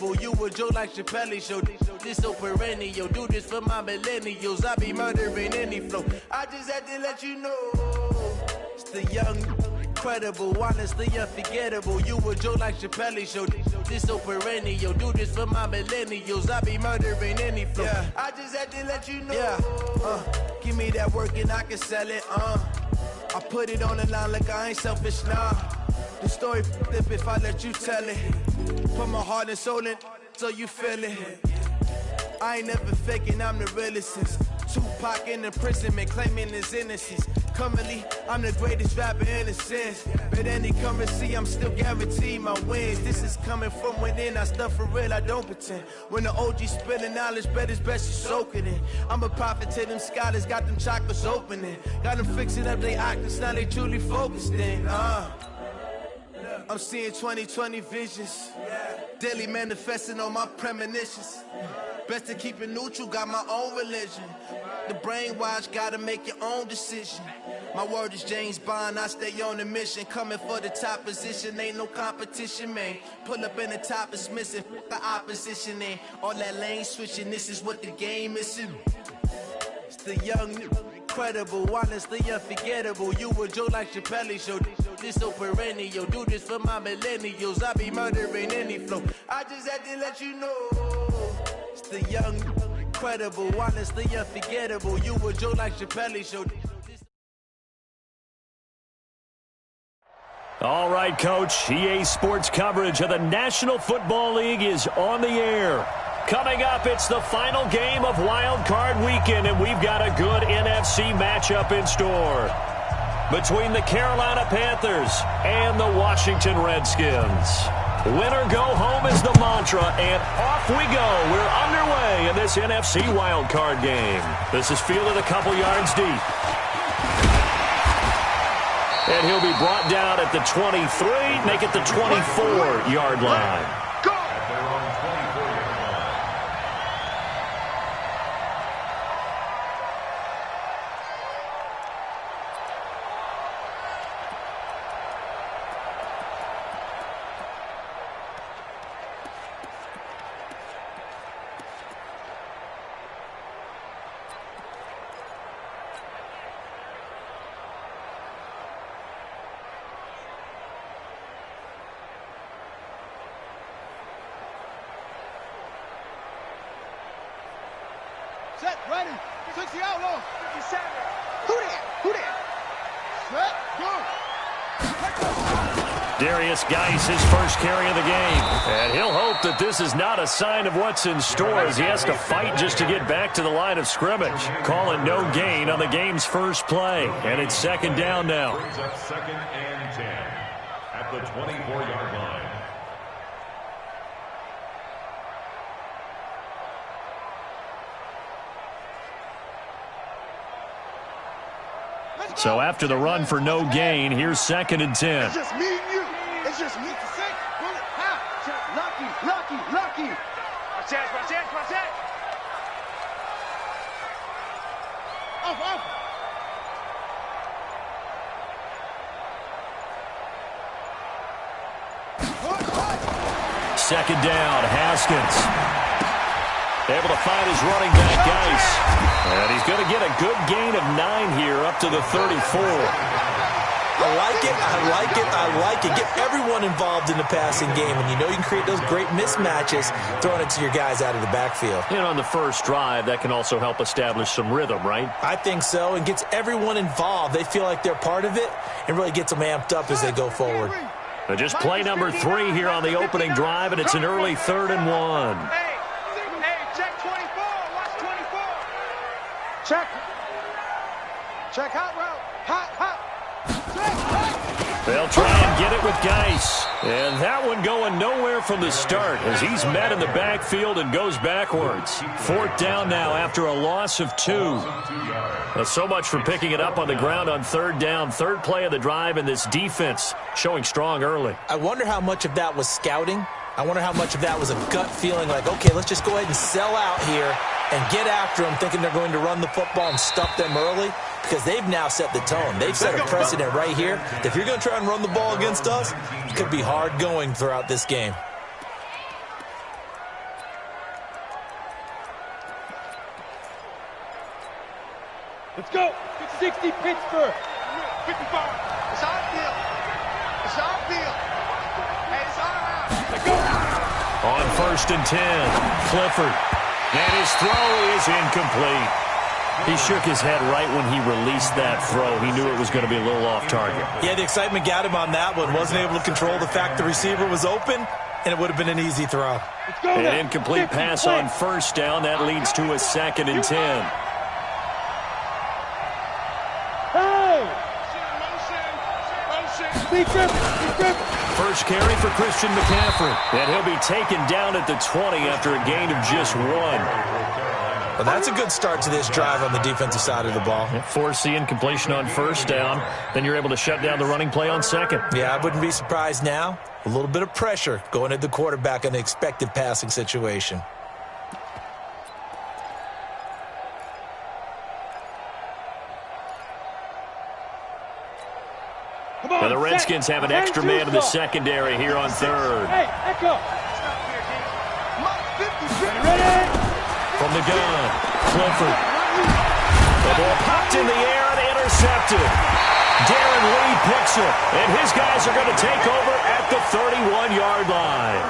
You a joke like Chappelle show. This so perennial. Do this for my millennials. I be murdering any flow. I just had to let you know. It's the young, incredible, honestly unforgettable. You a joke like Chappelle show. This so perennial. Do this for my millennials. I be murdering any flow. Yeah. I just had to let you know. Yeah. Give me that work and I can sell it. I put it on the line like I ain't selfish, nah. The story flip if I let you tell it. Put my heart and soul in so you feel it. I ain't never faking, I'm the realest since Tupac in imprisonment, claiming his innocence. Currently, I'm the greatest rapper in a sense. But any currency, I'm still guaranteed my wins. This is coming from within, I stuff for real, I don't pretend. When the OG spilling knowledge, bet it's best you soak it in. I'm a prophet to them scholars, got them chakras opening. Got them fixing up they octaves, now they truly focused in. I'm seeing 2020 visions. Daily manifesting on my premonitions. Best to keep it neutral, got my own religion. The brainwash, gotta make your own decision. My word is James Bond, I stay on the mission. Coming for the top position, ain't no competition, man. Pull up in the top is missing, the opposition ain't. All that lane switching, this is what the game is. It's the young, incredible, honestly unforgettable. You a joke like Chappelle show. This so perennial. Do this for my millennials. I be murdering any flow. I just had to let you know. It's the young, incredible, honestly unforgettable. You a joke like Chappelle show. All right, Coach. EA Sports coverage of the National Football League is on the air. Coming up, it's the final game of Wild Card Weekend, and we've got a good NFC matchup in store between the Carolina Panthers and the Washington Redskins. Winner go home is the mantra, and off we go. We're underway in this NFC Wild Card game. This is fielded a couple yards deep. And he'll be brought down at the 23, make it the 24-yard line. Set, ready. 60 outlaws. 57. Who that? Set, go. Darius Geis, his first carry of the game. And he'll hope that this is not a sign of what's in store as he has to fight just to get back to the line of scrimmage. Calling no gain on the game's first play. And it's second down now. Brings up second and 10 at the 24-yard line. So after the run for no gain, here's second and 10. It's just me and you. It's just me. Six. Lucky. Watch that. Off. Second down, Haskins. Able to find his running back, Geis. And he's going to get a good gain of 9 here up to the 34. I like it. Get everyone involved in the passing game. And you know you can create those great mismatches throwing it to your guys out of the backfield. And on the first drive, that can also help establish some rhythm, right? I think so. And gets everyone involved. They feel like they're part of it and really gets them amped up as they go forward. But just play number 3 here on the opening drive, and it's an early 3rd and 1. Check hot route. Hot. They'll try and get it with Geis. And that one going nowhere from the start as he's met in the backfield and goes backwards. 4th down now after a loss of 2. Well, so much for picking it up on the ground on 3rd down. 3rd play of the drive, and this defense showing strong early. I wonder how much of that was scouting. I wonder how much of that was a gut feeling like, okay, let's just go ahead and sell out here and get after them, thinking they're going to run the football and stuff them early, because they've now set the tone. They've set a precedent right here. If you're going to try and run the ball against us, it could be hard going throughout this game. Let's go. 60 Pittsburgh. 55. It's our field. It's our field. Hey, it's our house. Let's go. On 1st and 10, Clifford. And his throw is incomplete. He shook his head right when he released that throw. He knew it was going to be a little off target. Yeah, the excitement got him on that one. Wasn't able to control the fact the receiver was open, and it would have been an easy throw. An incomplete pass on 1st down. That leads to a 2nd and 10. First carry for Christian McCaffrey. And he'll be taken down at the 20 after a gain of just 1. Well, that's a good start to this drive on the defensive side of the ball. Force the incompletion on 1st down. Then you're able to shut down the running play on 2nd. Yeah, I wouldn't be surprised now. A little bit of pressure going at the quarterback in the expected passing situation. And the Redskins have an extra man in the secondary here on 3rd. Hey, echo. Ready? From the gun, Clifford. The ball popped in the air and intercepted. Darren Lee picks it, and his guys are going to take over at the 31-yard line.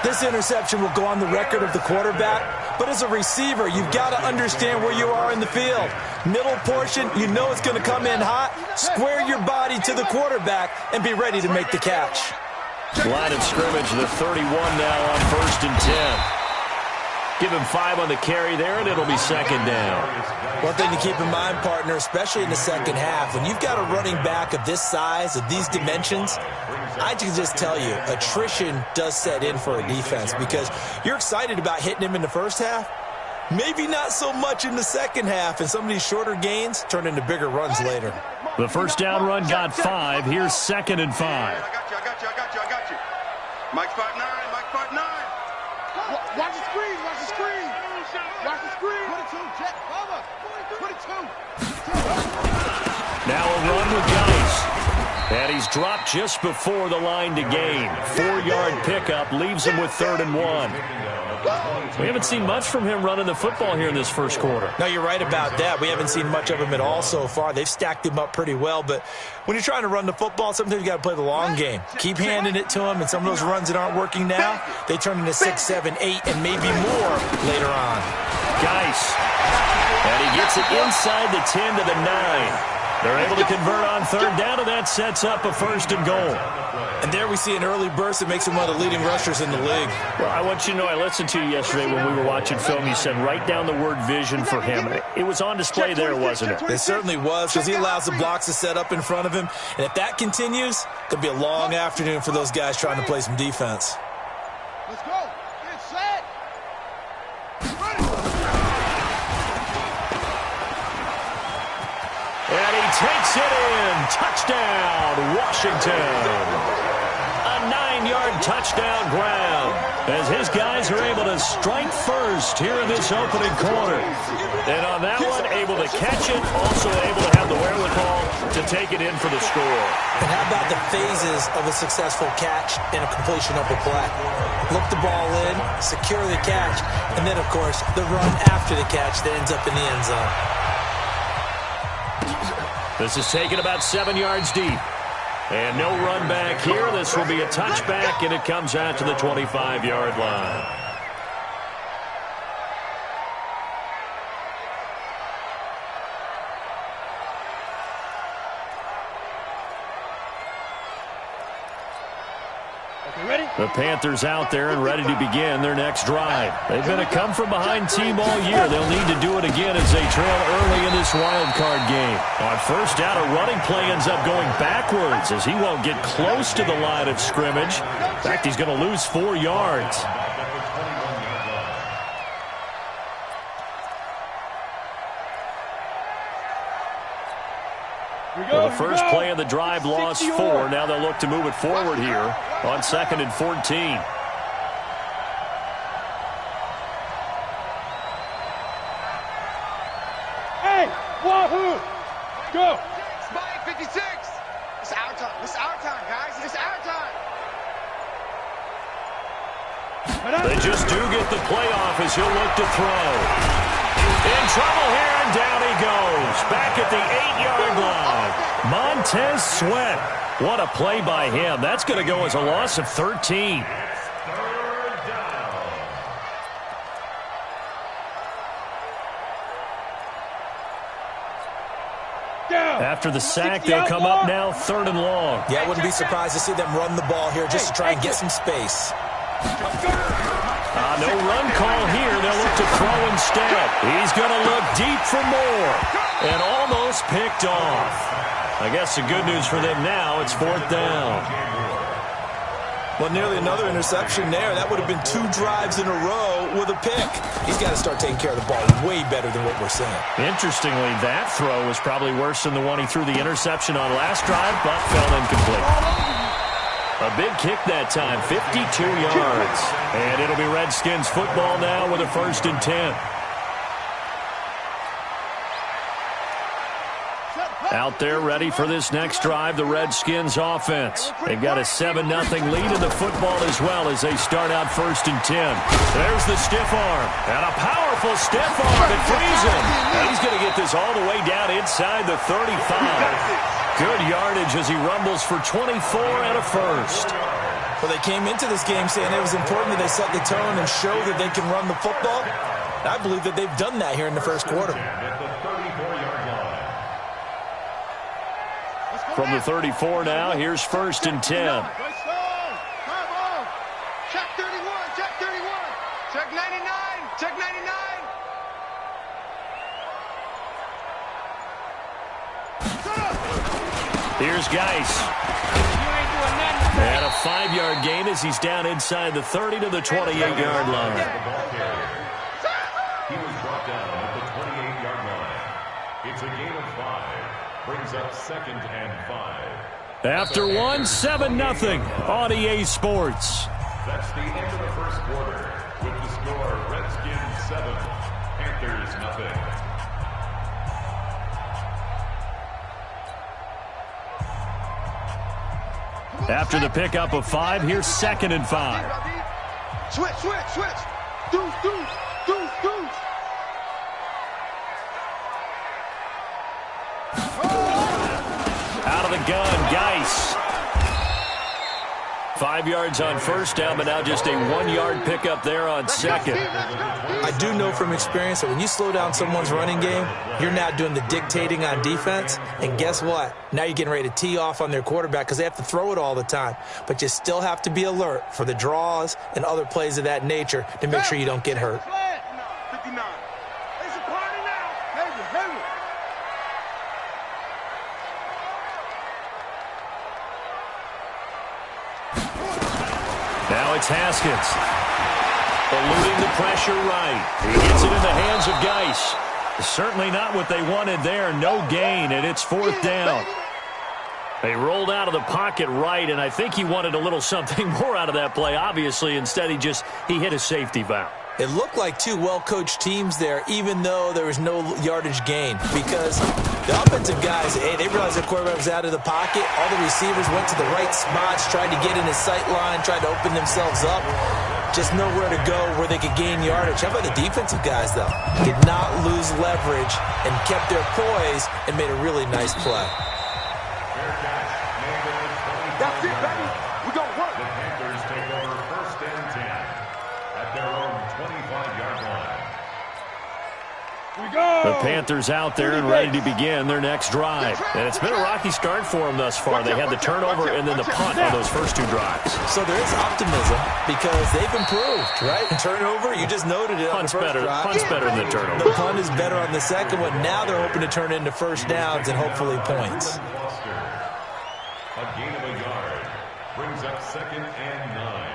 This interception will go on the record of the quarterback, but as a receiver, you've got to understand where you are in the field. Middle portion, you know it's going to come in hot. Square your body to the quarterback and be ready to make the catch. Line of scrimmage, the 31 now on 1st and 10. Give him 5 on the carry there, and it'll be 2nd down. One thing to keep in mind, partner, especially in the second half, when you've got a running back of this size, of these dimensions, I can just tell you, attrition does set in for a defense because you're excited about hitting him in the first half. Maybe not so much in the second half, and some of these shorter gains turn into bigger runs later. The 1st down run got 5. Here's 2nd and 5. I got you. Mike 5'9", Mike 5'9". Watch the screen, watch the screen. Watch the screen. 22, Jet, cover. 22. Now a run with Geis. And he's dropped just before the line to gain. 4-yard pickup leaves him with 3rd and 1. We haven't seen much from him running the football here in this first quarter. No, you're right about that. We haven't seen much of him at all so far. They've stacked him up pretty well, but when you're trying to run the football, sometimes you got to play the long game. Keep handing it to him, and some of those runs that aren't working now, they turn into 6, 7, 8, and maybe more later on. Geis. And he gets it inside the 10 to the 9. They're able to convert on 3rd down, and that sets up a 1st and goal. And there we see an early burst that makes him one of the leading rushers in the league. Well, I want you to know, I listened to you yesterday when we were watching film. You said write down the word vision for him. It was on display there, wasn't it? It certainly was, because he allows the blocks to set up in front of him. And if that continues, it's going to be a long afternoon for those guys trying to play some defense. Let's go. Get set. And he takes it in. Touchdown, Washington. A 9-yard touchdown ground as his guys are able to strike first here in this opening quarter. And on that one, able to catch it, also able to have the wherewithal to take it in for the score. And how about the phases of a successful catch and a completion of a play? Look the ball in, secure the catch, and then, of course, the run after the catch that ends up in the end zone. This is taken about 7 yards deep. And no run back here. This will be a touchback, and it comes out to the 25-yard line. The Panthers out there and ready to begin their next drive. They've been a come-from-behind team all year. They'll need to do it again as they trail early in this wild card game. On 1st down, a running play ends up going backwards as he won't get close to the line of scrimmage. In fact, he's going to lose 4 yards. Well, the first play of the drive lost 4. Now they'll look to move it forward here on 2nd and 14. Hey, wahoo! Go! Spike 56! It's our time. It's our time, guys. It's our time. They just do get the playoff as he'll look to throw. In trouble here, and down he goes. Back at the 8-yard line. Montez Sweat. What a play by him. That's going to go as a loss of 13. After the sack, they'll come up now 3rd and long. Yeah, I wouldn't be surprised to see them run the ball here just to try and get some space. No run call here. They'll look to throw instead. He's going to look deep for more. And almost picked off. I guess the good news for them now, it's 4th down. Well, nearly another interception there. That would have been 2 drives in a row with a pick. He's got to start taking care of the ball way better than what we're seeing. Interestingly, that throw was probably worse than the one he threw the interception on last drive, but fell incomplete. A big kick that time, 52 yards. And it'll be Redskins football now with a 1st and 10. Out there ready for this next drive, the Redskins offense. They've got a 7-0 lead in the football as well as they start out 1st and 10. There's the stiff arm. And a powerful stiff arm. It frees him. And he's going to get this all the way down inside the 35. Good yardage as he rumbles for 24 and a 1st. Well, they came into this game saying it was important that they set the tone and show that they can run the football. I believe that they've done that here in the first quarter. From the 34 now, here's 1st and 10. Check 31, check 31. Check 99, check 99. Here's Geis. And a 5-yard gain as he's down inside the 30 to the 28-yard line. He was brought down at the 28-yard line. It's a gain of 5. Brings up 2nd and 5. After 7-0 on EA Sports. That's the end of the first quarter. With the score, Redskins 7, Panthers 0. After the pickup of 5, here's 2nd and 5. Switch, switch, switch. Deuce, deuce, deuce, deuce. Out of the gun, Geis. 5 yards on 1st down, but now just a 1-yard pickup there on 2nd. I do know from experience that when you slow down someone's running game, you're now doing the dictating on defense. And guess what? Now you're getting ready to tee off on their quarterback because they have to throw it all the time. But you still have to be alert for the draws and other plays of that nature to make sure you don't get hurt. 59. It's a party now. Heavy, heavy. Now it's Haskins. Eluding the pressure right. He gets it in the hands of Geis. Certainly not what they wanted there. No gain, and it's 4th down. They rolled out of the pocket right, and I think he wanted a little something more out of that play, obviously. Instead, he hit a safety valve. It looked like 2 well-coached teams there, even though there was no yardage gain. Because the offensive guys, they realized their quarterback was out of the pocket. All the receivers went to the right spots, tried to get in his sight line, tried to open themselves up. Just nowhere to go where they could gain yardage. How about the defensive guys, though? Did not lose leverage and kept their poise and made a really nice play. That's it, baby. We gonna work. The Panthers take over 1st and 10 at their own 25-yard line. We go. The Panthers out there and ready to begin their next drive. And it's been a rocky start for them thus far. They had the turnover and then the punt on those first 2 drives. So there is optimism because they've improved, right? Turnover, you just noted it on the first drive. Punt's better than the turnover. The punt is better on the second one. Now they're hoping to turn it into 1st downs and hopefully points. A gain of a yard brings up 2nd and 9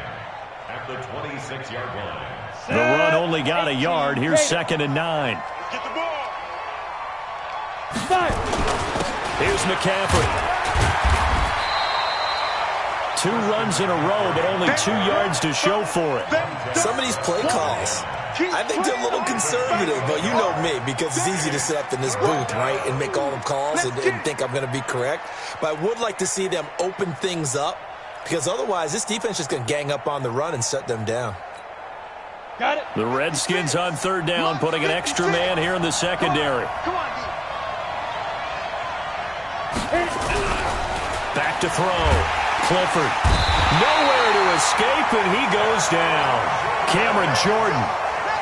at the 26-yard line. The run only got a yard. Here's 2nd and 9. Get the ball. Here's McCaffrey. 2 runs in a row, but only 2 yards to show for it. Some of these play calls, I think they're a little conservative, but you know me, because it's easy to sit up in this booth, right, and make all the calls and think I'm going to be correct. But I would like to see them open things up, because otherwise this defense is just going to gang up on the run and shut them down. The Redskins on third down, putting an extra man here in the secondary. Back to throw. Clifford. Nowhere to escape, and he goes down. Cameron Jordan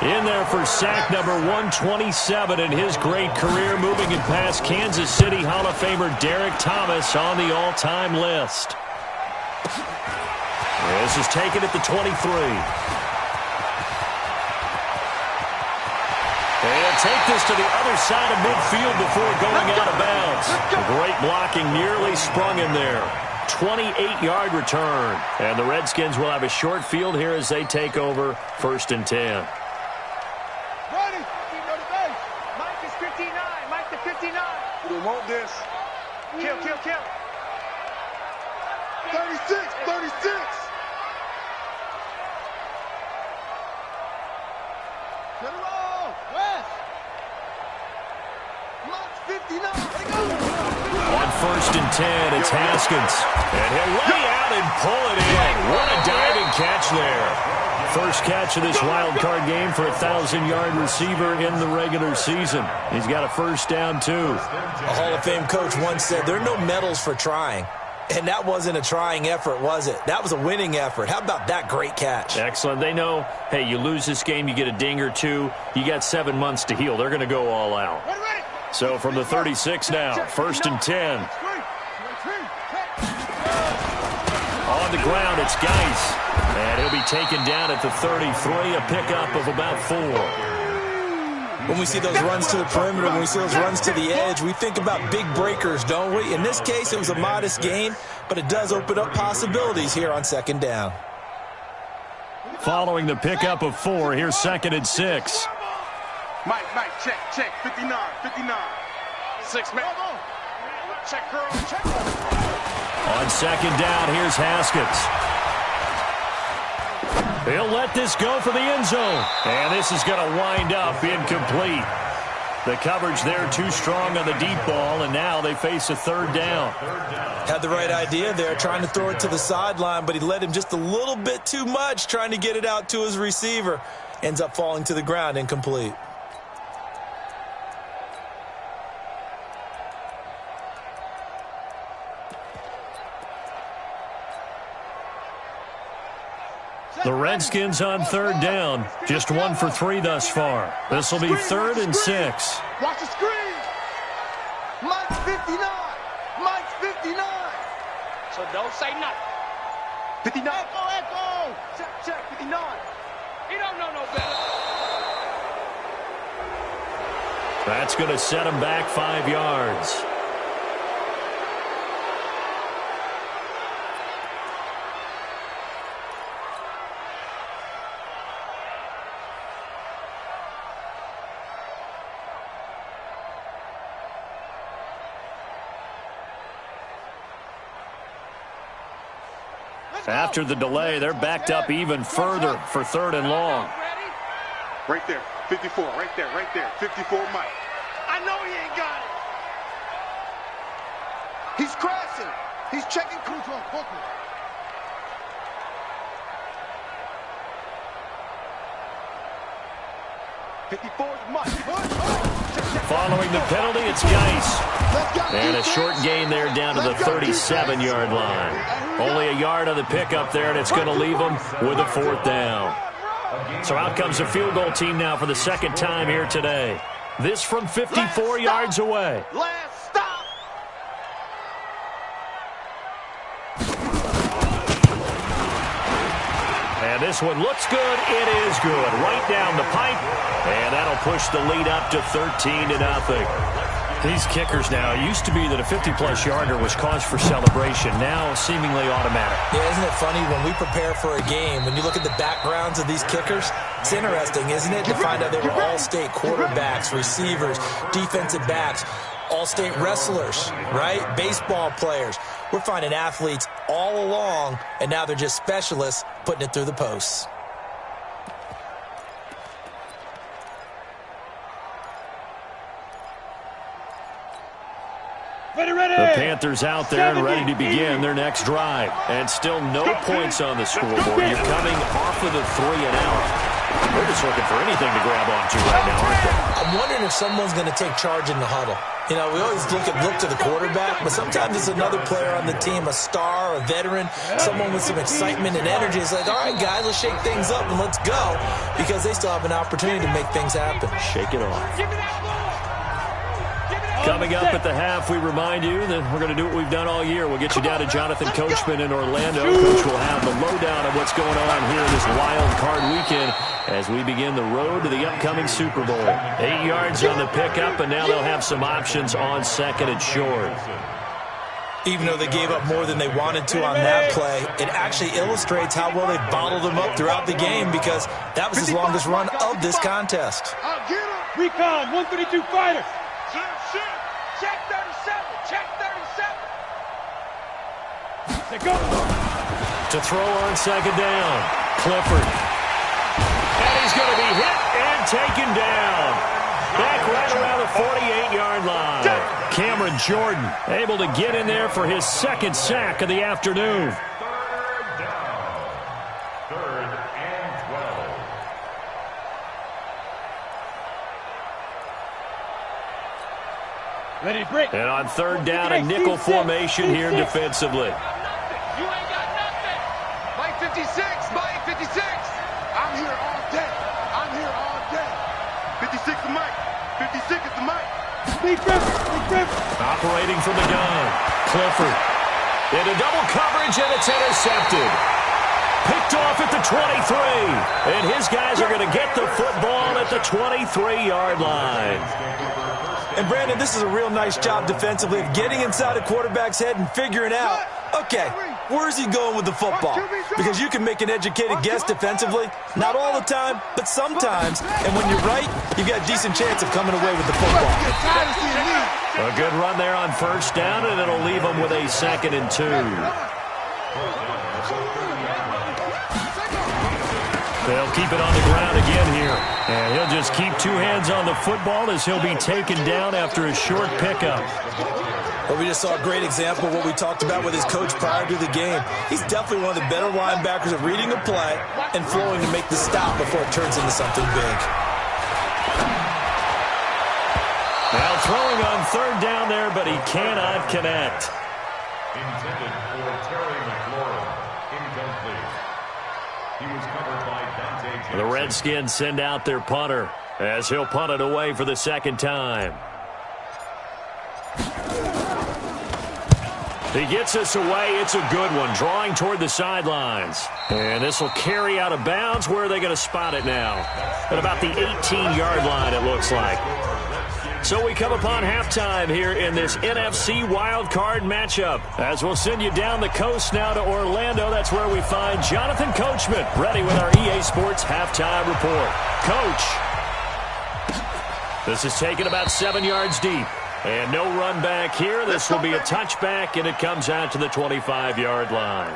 in there for sack number 127 in his great career, moving it past Kansas City Hall of Famer Derek Thomas on the all-time list. This is taken at the 23. And take this to the other side of midfield before going out of bounds. Great blocking, nearly sprung in there. 28-yard return. And the Redskins will have a short field here as they take over 1st and 10. Ready? Mike is 59. Mike to 59. They want this. Kill. 36. Get it all. West. Mike's 59. On 1st and 10, it's Haskins. And he'll lay out and pull it in. What a diving catch there. First catch of this wild card game for a 1,000-yard receiver in the regular season. He's got a first down, too. A Hall of Fame coach once said there are no medals for trying. And that wasn't a trying effort, was it? That was a winning effort. How about that great catch? Excellent. They know, hey, you lose this game, you get a ding or two. You got 7 months to heal. They're going to go all out. So from the 36 now, 1st and 10. On the ground, it's Geis. And he'll be taken down at the 33, a pickup of about 4. When we see those runs to the perimeter, when we see those runs to the edge, we think about big breakers, don't we? In this case, it was a modest gain, but it does open up possibilities here on 2nd down. Following the pickup of 4, here's 2nd and 6. Mike, check. 59. 6 man. Check, girl. Check. On 2nd down, here's Haskins. He'll let this go for the end zone. And this is going to wind up incomplete. The coverage there too strong on the deep ball, and now they face a 3rd down. Had the right idea there, trying to throw it to the sideline, but he led him just a little bit too much, trying to get it out to his receiver. Ends up falling to the ground, incomplete. The Redskins on 3rd down. Just 1 for 3 thus far. This will be 3rd and 6. Watch the screen. Mike's 59. Mike's 59. So don't say nothing. 59. Echo. Check. 59. He don't know no better. That's going to set him back 5 yards. After the delay, they're backed up even further for 3rd and long. Right there, 54, right there, 54 Mike. I know he ain't got it. He's crashing. He's checking control. 54 is Mike. Following the penalty, it's Geis. And a short gain there down to the 37-yard line. Only a yard on the pickup there, and it's going to leave them with a 4th down. So out comes a field goal team now for the 2nd time here today. This from 54 yards away. Last stop. And this one looks good. It is good. Right down the pipe. And that'll push the lead up to 13-0. These kickers now, it used to be that a 50-plus yarder was cause for celebration. Now seemingly automatic. Yeah, isn't it funny when we prepare for a game, when you look at the backgrounds of these kickers, it's interesting, isn't it, to find out they were all-state quarterbacks, receivers, defensive backs, all-state wrestlers, right? Baseball players. We're finding athletes all along, and now they're just specialists putting it through the posts. The Panthers out there and ready to begin their next drive. And still no points on the scoreboard. You're coming off of the 3 and out. They're just looking for anything to grab onto right now, aren't they? I'm wondering if someone's going to take charge in the huddle. You know, we always look to the quarterback, but sometimes it's another player on the team, a star, a veteran, someone with some excitement and energy. It's like, all right, guys, let's shake things up and let's go, because they still have an opportunity to make things happen. Shake it off. Coming up at the half, we remind you that we're going to do what we've done all year. We'll get you down to Jonathan Coachman in Orlando. Coach will have the lowdown of what's going on here this wild card weekend as we begin the road to the upcoming Super Bowl. 8 yards on the pickup, and now they'll have some options on second and short. Even though they gave up more than they wanted to on that play, it actually illustrates how well they bottled them up throughout the game, because that was his longest run of this contest. Recon, 132 fighter. Check 37. Check 37. They go. To throw on second down, Clifford. And he's going to be hit and taken down. Back right around the 48-yard line. Cameron Jordan able to get in there for his second sack of the afternoon. Third and 12. Ready to break. And on third down, a nickel formation here defensively. You ain't got nothing. Mike 56, Mike 56. I'm here all day. I'm here all day. 56 to Mike. 56 is to Mike. Big Griffin. Operating from the gun. Clifford. Into double coverage, and it's intercepted. Picked off at the 23. And his guys are going to get the football at the 23-yard line. And, Brandon, this is a real nice job defensively of getting inside a quarterback's head and figuring out, okay, where's he going with the football? Because you can make an educated guess defensively, not all the time, but sometimes. And when you're right, you've got a decent chance of coming away with the football. A good run there on first down, and it'll leave them with a 2nd and 2. They'll keep it on the ground again here. And he'll just keep two hands on the football as he'll be taken down after a short pickup. Well, we just saw a great example of what we talked about with his coach prior to the game. He's definitely one of the better linebackers at reading a play and flowing to make the stop before it turns into something big. Now throwing on third down there, but he cannot connect. Intended for Terry McLaurin. Incomplete. He was covered by Dante Jackson. The Redskins send out their punter as he'll punt it away for the second time. He gets us away. It's a good one, drawing toward the sidelines. And this will carry out of bounds. Where are they going to spot it now? At about the 18-yard line, it looks like. So we come upon halftime here in this NFC wildcard matchup. As we'll send you down the coast now to Orlando. That's where we find Jonathan Coachman, ready with our EA Sports halftime report. Coach, this is taken about 7 yards deep. And no run back here. This will be a touchback, and it comes out to the 25-yard line.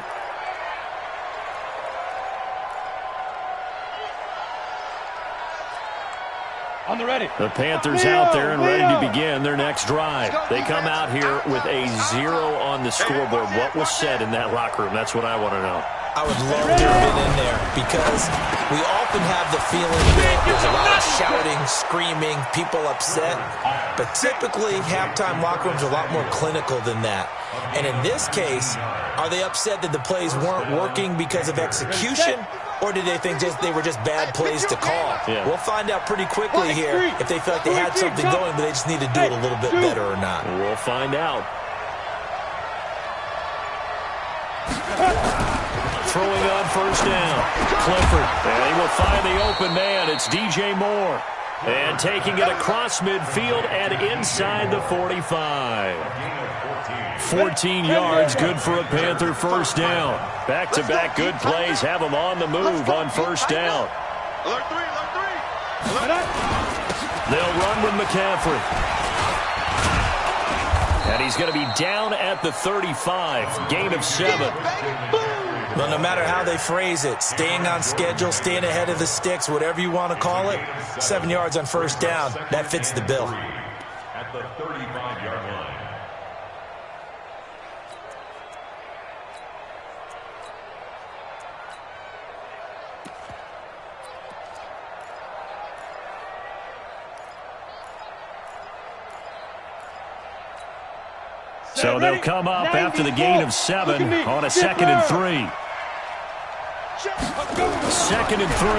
On the ready. The Panthers out there and ready to begin their next drive. They come out here with a 0 on the scoreboard. What was said in that locker room? That's what I want to know. I would love to have been in there, because we often have the feeling that there's a lot of shouting, screaming, people upset. But typically, halftime locker rooms are a lot more clinical than that. And in this case, are they upset that the plays weren't working because of execution, or did they think they were just bad plays to call? Yeah. We'll find out pretty quickly here if they feel like they had something going, but they just need to do it a little bit better or not. We'll find out. Throwing on first down. Clifford. And he will find the open man. It's DJ Moore. And taking it across midfield and inside the 45. 14 yards, good for a Panther first down. Back-to-back good plays have them on the move on first down. Alert 3, alert 3. They'll run with McCaffrey. And he's going to be down at the 35. Gain of 7. Well, no matter how they phrase it, staying on schedule, staying ahead of the sticks, whatever you want to call it, 7 yards on first down, that fits the bill. At the 35-yard line. So they'll come up after the gain of 7 on a 2nd and 3. 2nd and 3.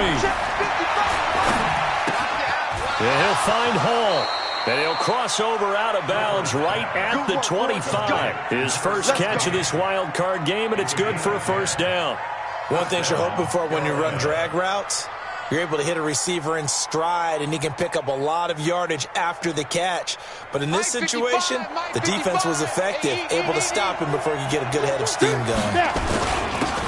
And he'll find Hall. And he'll cross over out of bounds right at the 25. His first catch of this wild card game, and it's good for a first down. One thing you're hoping for when you run drag routes, you're able to hit a receiver in stride, and he can pick up a lot of yardage after the catch. But in this situation, the defense was effective, able to stop him before he could get a good head of steam going.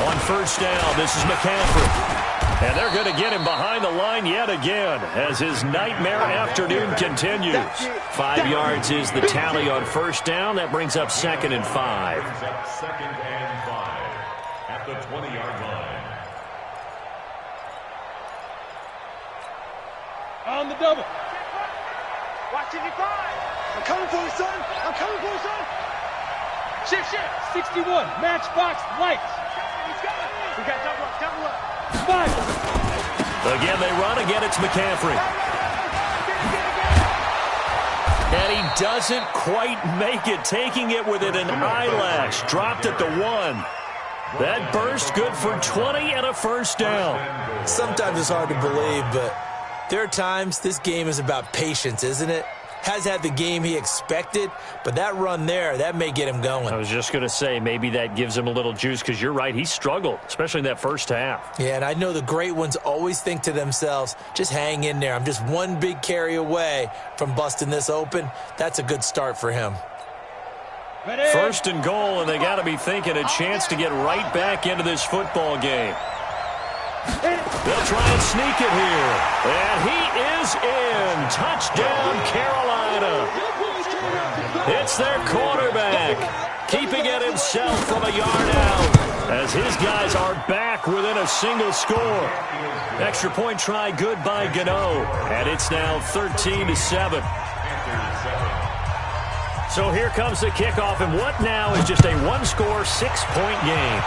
On first down, this is McCaffrey. And they're going to get him behind the line yet again as his nightmare afternoon continues. 5 yards is the tally on first down. That brings up 2nd and 5. Second and 5 at the 20-yard line. On the double. Watch it, I'm coming for you, son. I'm coming for you, son. Shift. 61. Matchbox lights. We got double up. 5. Again, they run. Again, it's McCaffrey. And he doesn't quite make it, taking it within an eyelash. Dropped at the 1. That burst good for 20 and a first down. Sometimes it's hard to believe, but there are times this game is about patience, isn't it? Has had the game he expected, but that run there, that may get him going. I was just going to say, maybe that gives him a little juice, because you're right, he struggled, especially in that first half. Yeah, and I know the great ones always think to themselves, just hang in there. I'm just one big carry away from busting this open. That's a good start for him. First and goal, and they got to be thinking a chance to get right back into this football game. They'll try and sneak it here. And he is in. Touchdown, Carolina. It's their quarterback, keeping it himself from a yard out, as his guys are back within a single score. Extra point try good by Gano, and it's now 13-7. So here comes the kickoff, and what now is just a one-score, 6-point game.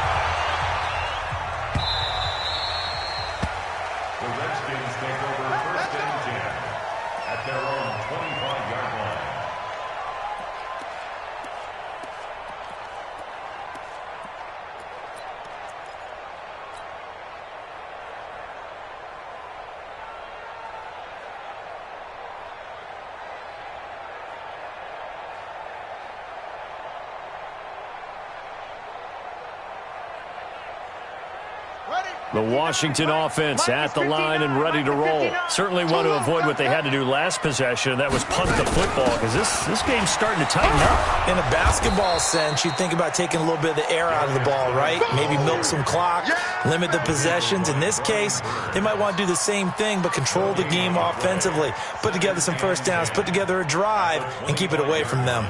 The Washington offense at the line and ready to roll. Certainly want to avoid what they had to do last possession. That was punt the football, because this game's starting to tighten up. In a basketball sense, you think about taking a little bit of the air out of the ball, right? Maybe milk some clock, limit the possessions. In this case, they might want to do the same thing, but control the game offensively. Put together some first downs, put together a drive, and keep it away from them.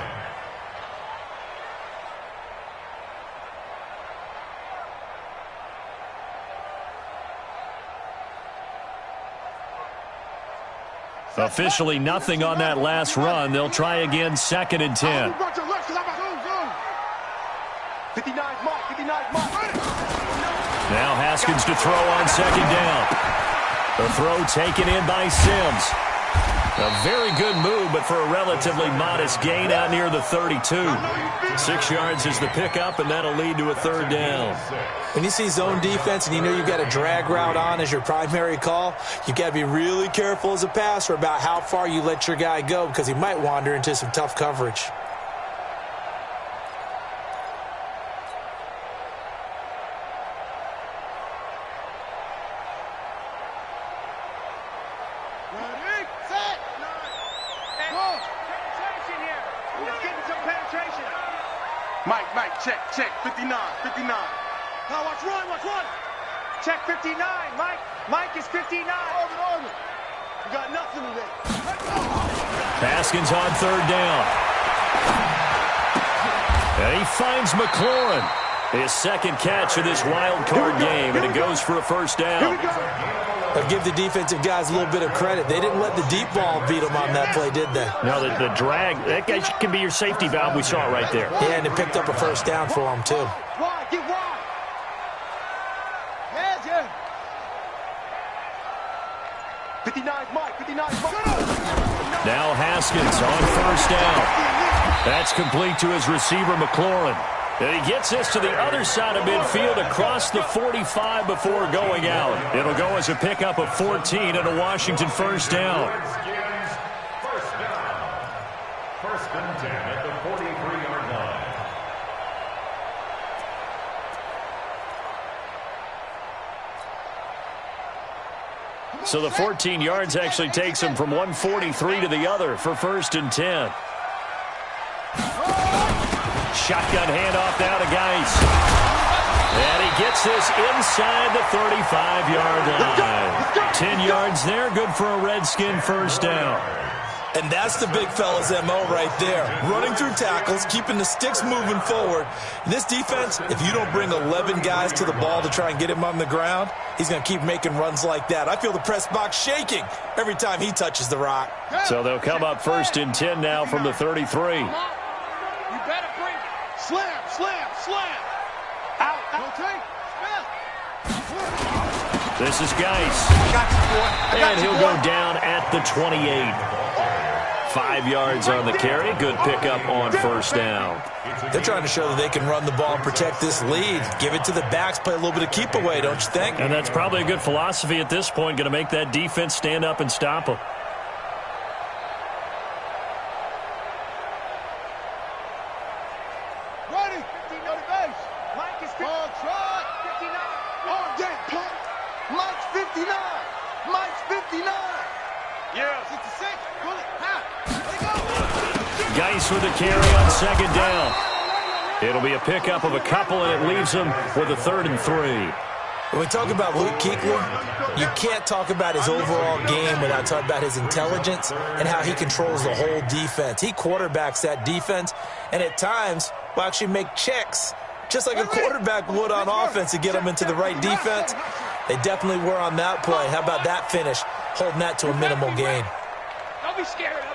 Officially nothing on that last run. They'll try again, 2nd and 10. Now Haskins to throw on 2nd down. The throw taken in by Sims. A very good move, but for a relatively modest gain out near the 32. 6 yards is the pickup, and that'll lead to a 3rd down. When you see zone defense and you know you've got a drag route on as your primary call, you've got to be really careful as a passer about how far you let your guy go, because he might wander into some tough coverage. Check, 59. Now watch run. Check 59, Mike is 59. Over. You got nothing today. Haskins on 3rd down. And he finds McLaurin. His 2nd catch of this wild card game, and it goes for a 1st down. I'll give the defensive guys a little bit of credit. They didn't let the deep ball beat them on that play, did they? No, the drag, that guy can be your safety valve. We saw it right there. Yeah, and it picked up a 1st down for him, too. Get wide. Yeah. 59, Mike. Now Haskins on 1st down. That's complete to his receiver, McLaurin. And he gets this to the other side of midfield across the 45 before going out. It'll go as a pickup of 14 and a Washington first down. First down. First and 10 at the 43-yard line. So the 14 yards actually takes him from 143 to the other for first and 10. Shotgun handoff now to Geis. And he gets this inside the 35-yard line. 10 yards there, good for a Redskin first down. And that's the big fella's MO right there. Running through tackles, keeping the sticks moving forward. In this defense, if you don't bring 11 guys to the ball to try and get him on the ground, he's going to keep making runs like that. I feel the press box shaking every time he touches the rock. So they'll come up first and 10 now from the 33. You better bring it. Slam, slam, slam. Out. This is Geis. And he'll go down at the 28. 5 yards on the carry. Good pickup on first down. They're trying to show that they can run the ball and protect this lead. Give it to the backs, play a little bit of keep away, don't you think? And that's probably a good philosophy at this point. Going to make that defense stand up and stop them. Ready. 15 on the base. Mike is 59. On deck, play. Mike's 59. Mike's 59. Yeah. 66. Pull it. Geis with a carry on second down. It'll be a pickup of a couple, and it leaves him with a 3rd and 3. When we talk about Luke Kuechly, you can't talk about his overall game without talking about his intelligence and how he controls the whole defense. He quarterbacks that defense, and at times will actually make checks, just like a quarterback would on offense to get them into the right defense. They definitely were on that play. How about that finish, holding that to a minimal gain? Don't be scared of it.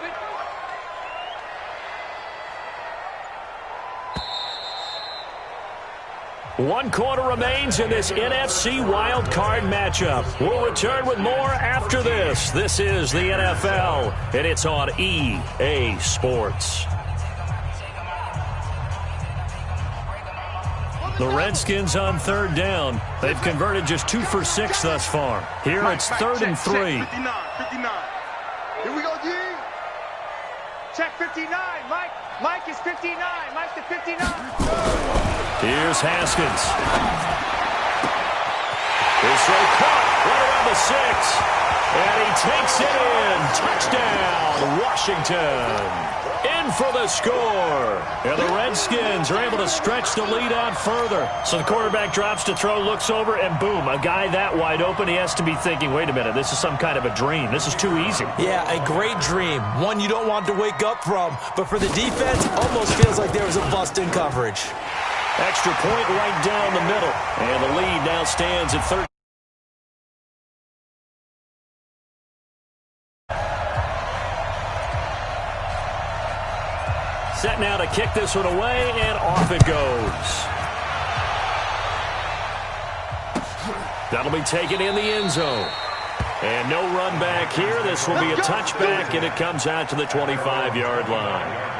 One quarter remains in this NFC wild card matchup. We'll return with more after this. This is the NFL, and it's on EA Sports. The Redskins on 3rd down. They've converted just 2 for 6 thus far. Here it's 3rd and 3. 59. Here we go, D. Check 59. Mike is 59. Mike's the 59. Here's Haskins. This throw caught right around the 6. And he takes it in. Touchdown, Washington. In for the score. And the Redskins are able to stretch the lead out further. So the quarterback drops to throw, looks over, and boom, a guy that wide open, he has to be thinking, wait a minute, this is some kind of a dream. This is too easy. Yeah, a great dream. One you don't want to wake up from. But for the defense, almost feels like there was a bust in coverage. Extra point right down the middle. And the lead now stands at 13. Set now to kick this one away, and off it goes. That'll be taken in the end zone. And no run back here. This will be a touchback, and it comes out to the 25-yard line.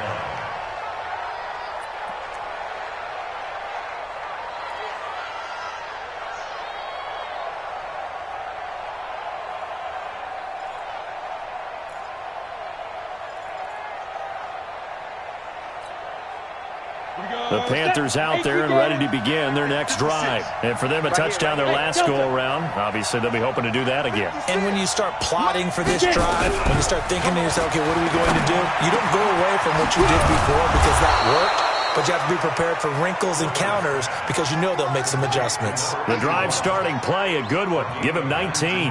The Panthers out there and ready to begin their next drive. And for them, a touchdown their last go-around. Obviously, they'll be hoping to do that again. And when you start plotting for this drive, when you start thinking to yourself, okay, what are we going to do? You don't go away from what you did before because that worked. But you have to be prepared for wrinkles and counters because you know they'll make some adjustments. The drive starting play, a good one. Give him 19.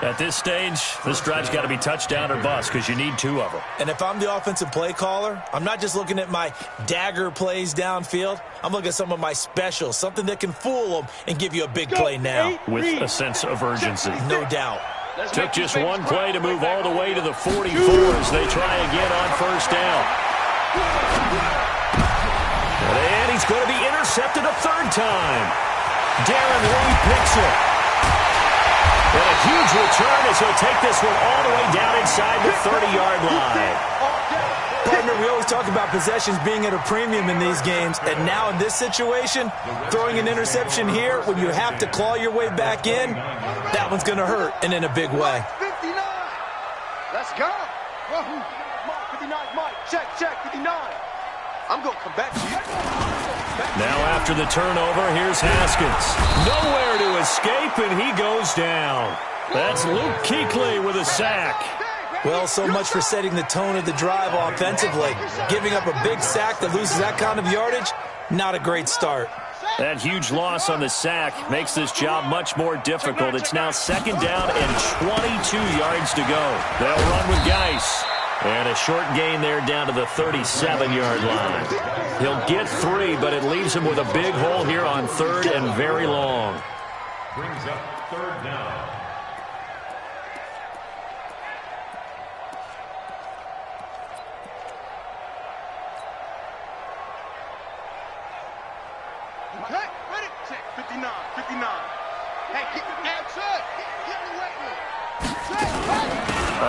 At this stage, this drive's got to be touchdown or bust because you need 2 of them. And if I'm the offensive play caller, I'm not just looking at my dagger plays downfield. I'm looking at some of my specials, something that can fool them and give you a big play now. With a sense of urgency. No doubt. Took just one play to move all the way to the 44s. They try again on first down. And he's going to be intercepted a 3rd time. Darren Lee picks it. And a huge return as he'll take this one all the way down inside the 30-yard line. Partner, we always talk about possessions being at a premium in these games, and now in this situation, throwing an interception here when you have to claw your way back in, that one's going to hurt, and in a big way. 59. Let's go. 59, Mike. Check, 59. I'm going to come back to you. Now after the turnover, here's Haskins. Nowhere to escape, and he goes down. That's Luke Kuechly with a sack. Well, so much for setting the tone of the drive offensively. Giving up a big sack that loses that kind of yardage, not a great start. That huge loss on the sack makes this job much more difficult. It's now 2nd down and 22 yards to go. They'll run with Geis. And a short gain there down to the 37-yard line. He'll get 3, but it leaves him with a big hole here on 3rd and very long. Brings up 3rd down. Hey, ready? Check, 59. Hey, keep the answer. Get the weight room.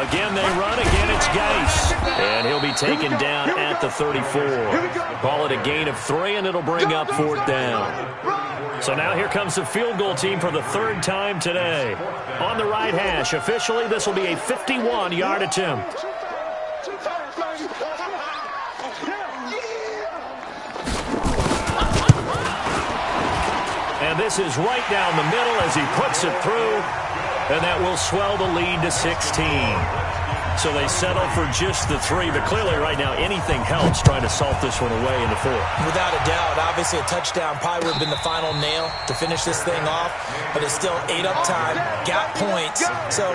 Again, they run. Again, it's Geis. And he'll be taken down at the 34. Call it a gain of 3, and it'll bring up 4th down. So now here comes the field goal team for the 3rd time today. On the right hash, officially, this will be a 51-yard attempt. And this is right down the middle as he puts it through. And that will swell the lead to 16. So they settle for just the 3. But clearly right now anything helps trying to salt this one away in the 4th. Without a doubt, obviously a touchdown probably would have been the final nail to finish this thing off. But it's still 8 up time, got points. So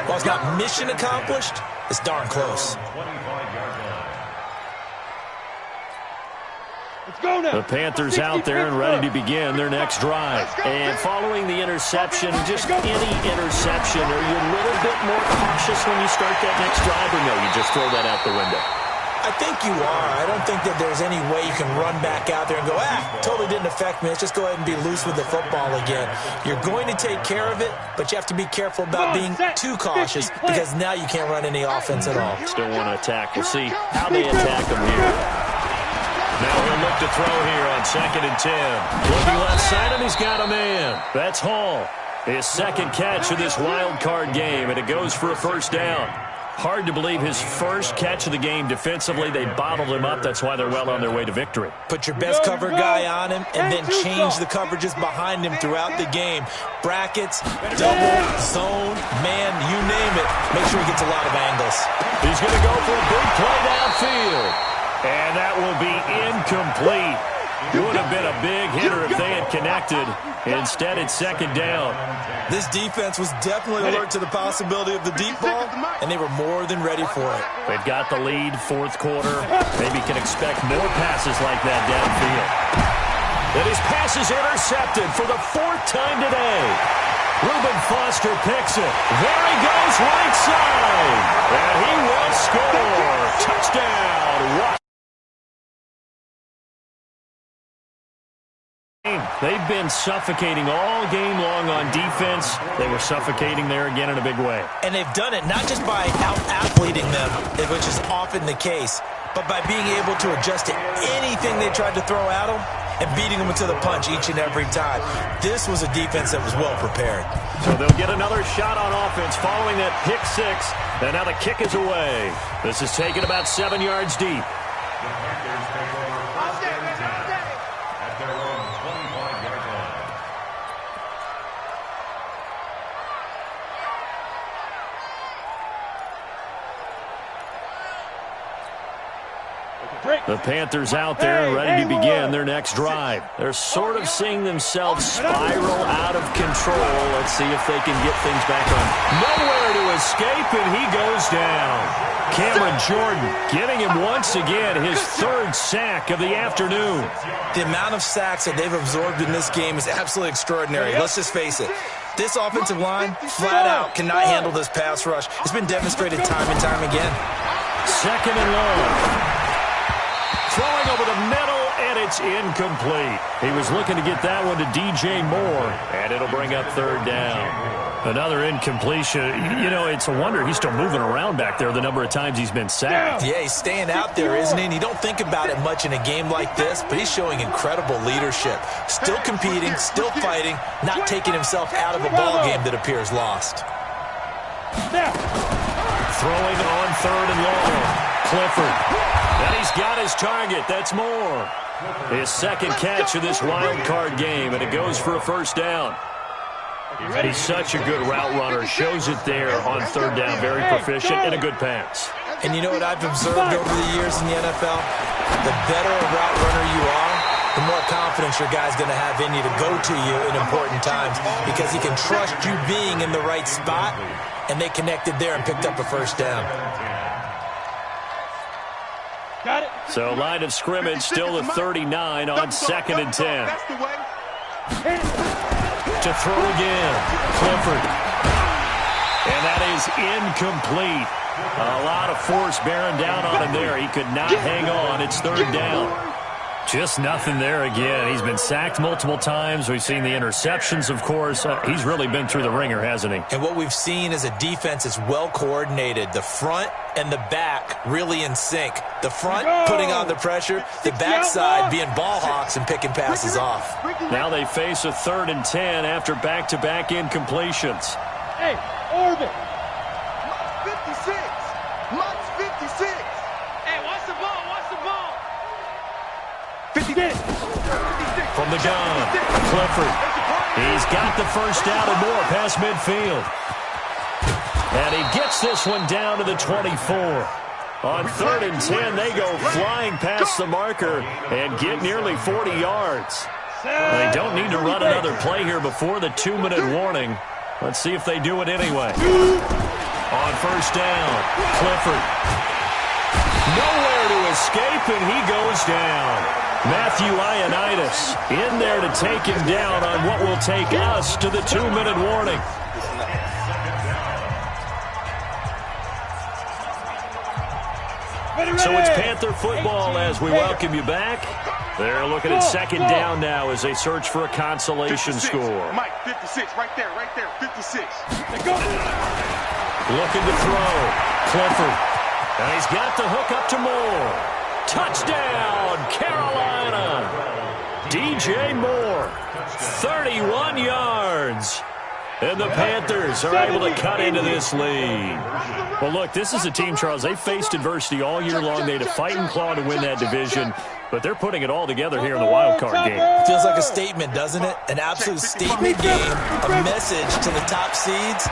while it's not mission accomplished, it's darn close. The Panthers out there and ready to begin their next drive. And following the interception, just any interception, are you a little bit more cautious when you start that next drive, or no, you just throw that out the window? I think you are. I don't think that there's any way you can run back out there and go, totally didn't affect me. Let's just go ahead and be loose with the football again. You're going to take care of it, but you have to be careful about being too cautious because now you can't run any offense at all. Still want to attack. We'll see how they attack them here. Now he'll look to throw here on 2nd and 10. Looking left side, and he's got a man. That's Hall. His 2nd catch of this wild card game, and it goes for a 1st down. Hard to believe his first catch of the game defensively. They bottled him up. That's why they're well on their way to victory. Put your best cover guy on him and then change the coverages behind him throughout the game. Brackets, double, zone, man, you name it. Make sure he gets a lot of angles. He's going to go for a big play downfield. And that will be incomplete. Would have been a big hitter if they had connected. Instead, it's 2nd down. This defense was definitely alert to the possibility of the deep ball, and they were more than ready for it. They've got the lead, 4th quarter. Maybe can expect more passes like that downfield. And his pass is intercepted for the 4th time today. Reuben Foster picks it. There he goes, right side. And he will score. Touchdown. They've been suffocating all game long on defense. They were suffocating there again in a big way. And they've done it not just by out-athleting them, which is often the case, but by being able to adjust to anything they tried to throw at them and beating them to the punch each and every time. This was a defense that was well prepared. So they'll get another shot on offense following that pick 6. And now the kick is away. This is taken about 7 yards deep. The Panthers out there ready to begin their next drive. They're sort of seeing themselves spiral out of control. Let's see if they can get things back on. Nowhere to escape, and he goes down. Cameron Jordan giving him once again his 3rd sack of the afternoon. The amount of sacks that they've absorbed in this game is absolutely extraordinary. Let's just face it. This offensive line, flat out, cannot handle this pass rush. It's been demonstrated time and time again. 2nd and long. Throwing over the middle, and it's incomplete. He was looking to get that one to DJ Moore, and it'll bring up third down. Another incompletion. You know, it's a wonder he's still moving around back there the number of times he's been sacked. Yeah, he's staying out there, isn't he? And you don't think about it much in a game like this, but he's showing incredible leadership. Still competing, still fighting, not taking himself out of a ball game that appears lost. Throwing on third and long. Clifford. And he's got his target. That's Moore. His second catch of this wild card game, and it goes for a first down. He's such a good route runner. Shows it there on third down. Very proficient and a good pass. And you know what I've observed over the years in the NFL? The better a route runner you are, the more confidence your guy's going to have in you to go to you in important times because he can trust you being in the right spot, and they connected there and picked up a first down. Got it. So line of scrimmage still at 39 on 2nd and 10. That's the way. To throw again. Clifford. And that is incomplete. A lot of force bearing down on him there. He could not hang on. It's third down. Just nothing there again. He's been sacked multiple times. We've seen the interceptions, of course. He's really been through the ringer, hasn't he? And what we've seen is a defense that's well coordinated. The front and the back really in sync. The front putting on the pressure, the backside being ball hawks and picking passes off. Now they face a 3rd and 10 after back-to-back incompletions. Hey, Orbit. Mike's 56. Mike's 56. Hey, watch the ball. Watch the ball. 56. From the gun, Clifford. He's got the first down and more past midfield. And he gets this one down to the 24. On 3rd and 10, they go flying past the marker and get nearly 40 yards. They don't need to run another play here before the 2-minute warning. Let's see if they do it anyway. On first down, Clifford. Nowhere to escape, and he goes down. Matthew Ioannidis in there to take him down on what will take us to the 2-minute warning. So it's Panther football as we welcome you back. They're looking at 2nd down now as they search for a consolation 56. score. Mike, 56, right there, 56. Looking to throw. Clifford. And he's got the hook up to Moore. Touchdown, Carolina. DJ Moore, 31 yards. And the Panthers are able to cut into this lead. Well, look, this is a team, Charles, they faced adversity all year long. They had to fight and claw to win that division, but they're putting it all together here in the wild card game. It feels like a statement, doesn't it? An absolute statement game, a message to the top seeds.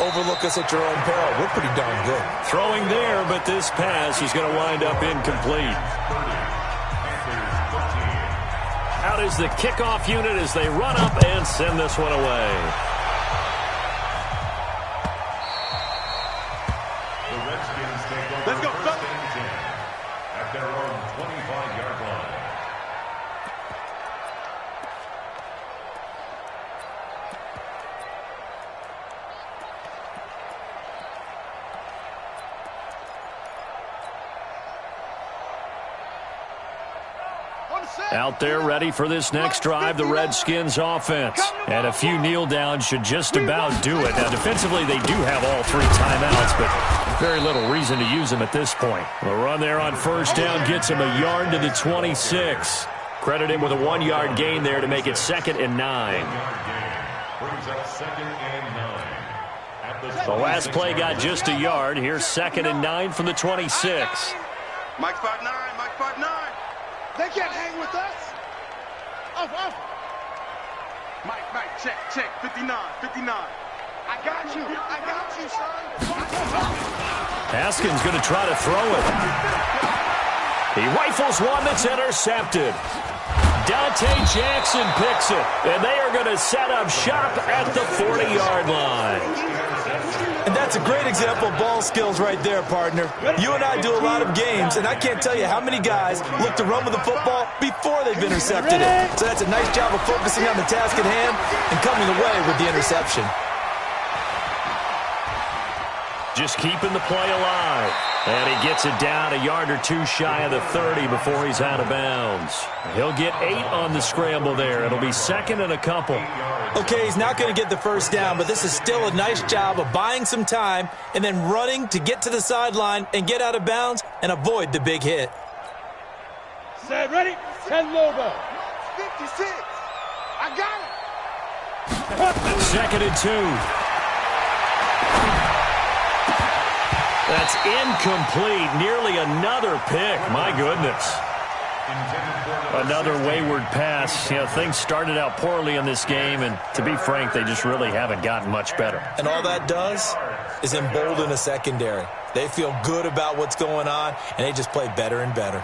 Overlook us at your own peril. We're pretty darn good. Throwing there, but this pass is going to wind up incomplete. Out is the kickoff unit as they run up and send this one away. Let's go, at their own 25-yard line. Out there ready for this next drive, the Redskins offense. And a few kneel downs should just about do it. Now, defensively, they do have all 3 timeouts, but very little reason to use them at this point. The run there on first down gets him a yard to the 26. Credit him with a 1-yard gain there to make it 2nd and 9. The last play got just a yard. Here's 2nd and 9 from the 26. Mike 5'9", Mike 5'9". They can't hang with us. Off. Mike, check, 59. I got you, son. Haskins going to try to throw it. He rifles one that's intercepted. Dante Jackson picks it, and they are going to set up shop at the 40-yard line. And that's a great example of ball skills right there, partner. You and I do a lot of games, and I can't tell you how many guys look to run with the football before they've intercepted it. So that's a nice job of focusing on the task at hand and coming away with the interception. Just keeping the play alive. And he gets it down a yard or two shy of the 30 before he's out of bounds. He'll get 8 on the scramble there. It'll be second and a couple. Okay, he's not going to get the first down, but this is still a nice job of buying some time and then running to get to the sideline and get out of bounds and avoid the big hit. Set, ready? 10 logo. 56. I got it. Second and 2. That's incomplete. Nearly another pick. My goodness. Another wayward pass. You know, things started out poorly in this game, and to be frank, they just really haven't gotten much better. And all that does is embolden a secondary. They feel good about what's going on, and they just play better and better.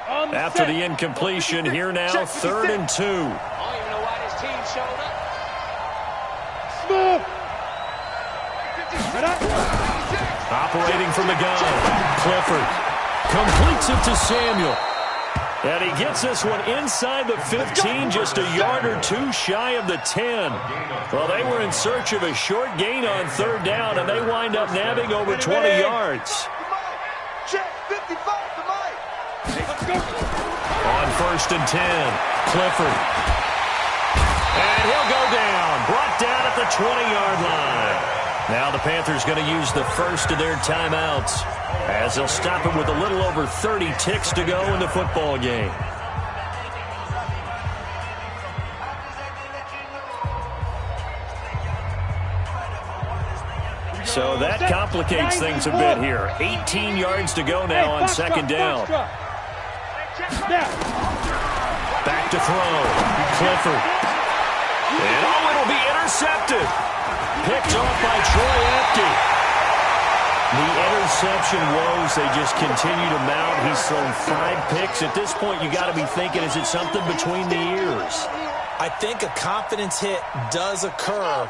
After the incompletion, here now, 3rd and 2. I don't even know why this team showed up. Smooth. Operating from the gun, Clifford completes it to Samuel. And he gets this one inside the 15, just a yard or two shy of the 10. Well, they were in search of a short gain on 3rd down, and they wind up nabbing over 20 yards. On 1st and 10, Clifford. And he'll go down, brought down at the 20-yard line. Now the Panthers going to use the first of their timeouts as they'll stop it with a little over 30 ticks to go in the football game. So that complicates things a bit here. 18 yards to go now on 2nd down. Back to throw. Clifford. And oh, it'll be intercepted. Picked off by Troy Apke. The interception woes, they just continue to mount. He's thrown 5 picks. At this point, you got to be thinking, is it something between the ears? I think a confidence hit does occur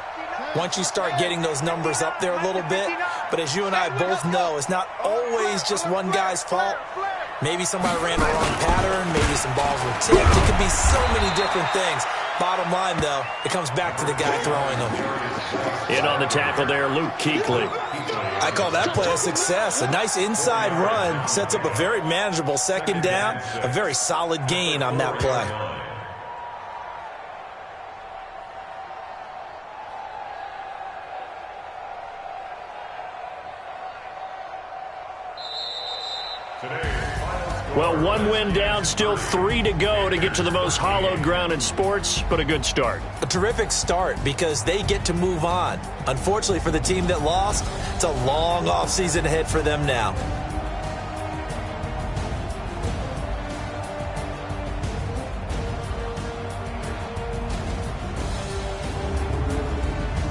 once you start getting those numbers up there a little bit. But as you and I both know, it's not always just one guy's fault. Maybe somebody ran the wrong pattern. Maybe some balls were tipped. It could be so many different things. Bottom line, though, it comes back to the guy throwing them. In on the tackle there, Luke Kuechly. I call that play a success. A nice inside run sets up a very manageable 2nd down. A very solid gain on that play. Well, 1 win down, still 3 to go to get to the most hallowed ground in sports, but a good start. A terrific start because they get to move on. Unfortunately for the team that lost, it's a long offseason ahead for them now.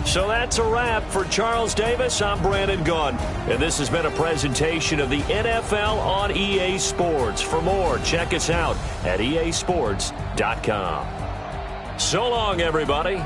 So that's a wrap for Charles Davis. I'm Brandon Gunn, and this has been a presentation of the NFL on EA Sports. For more, check us out at easports.com. So long, everybody.